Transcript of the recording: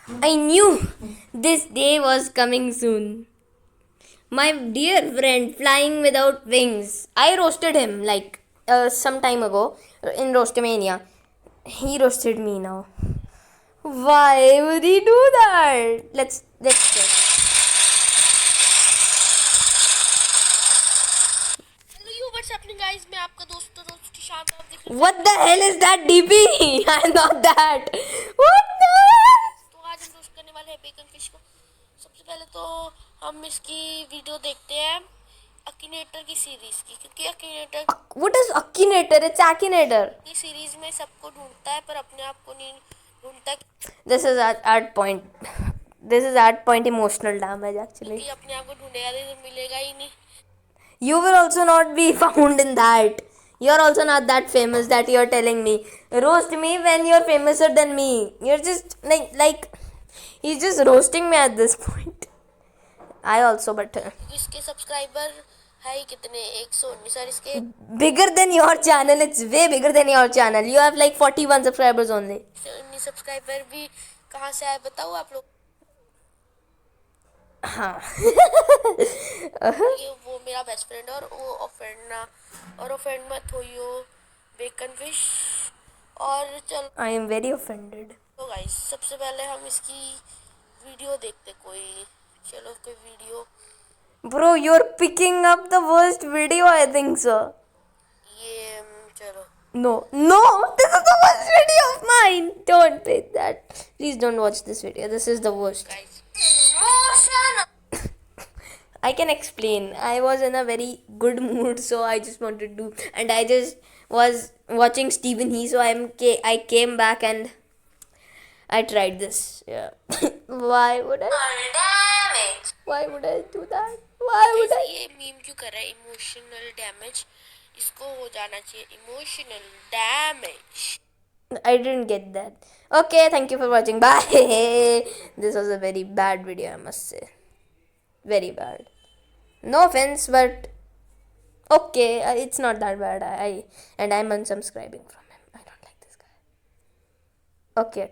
I knew this day was coming soon. My dear friend flying without wings. I roasted him like some time ago in Roastamania. He roasted me now. Why would he do that? Let's check. Hello you what's happening guys, मैं आपका दोस्त ईशान, आप देख रहे What the hell is that DP? I'm not that. What the hell? तो आज हम roast करने वाले हैं बेकन फिश को। सबसे पहले तो हम इसकी वीडियो देखते हैं अकिनेटर की सीरीज की, क्योंकि अकिनेटर What is Akinator? It's Akinator. की सीरीज में सबको ढूंढता है पर अपने आप को नहीं ढूंढता, This is at point. This is at point emotional damage actually. क्योंकि अपने आप को ढूंढेगा तो मिलेगा ही नहीं। You will also not be found in that. You're also not that famous that you're telling me. Roast me when you're famouser than me. You're just like he's just roasting me at this point. I also, but इसके subscriber है ही कितने, 119 और इसके bigger than your channel. It's way bigger than your channel. You have like 41 subscribers only. 119 subscriber भी कहाँ से आए बताओ आप लोग। हाँ. ये वो मेरा बेस्ट फ्रेंड और वो ऑफेंड मत होइयो बेकन फिश। और चलो I am very offended. तो गाइस सबसे पहले हम इसकी वीडियो देखते कोई video. Bro, you're picking up the worst video, I think so. ये चलो No, this is the worst video of mine. Don't play that. Please don't watch this video. This is the worst. Guys I can explain. I was in a very good mood, so I just wanted to, and I just was watching Stephen He, so I came back and I tried this. Yeah. Why would I? Why would I do that? Why would I? ये meme क्यों कर रहा है emotional damage, इसको हो जाना चाहिए emotional damage. I didn't get that. Okay, thank you for watching. Bye. This was a very bad video, I must say. Very bad. No offense, but okay, it's not that bad. I'm unsubscribing from him. I don't like this guy. Okay.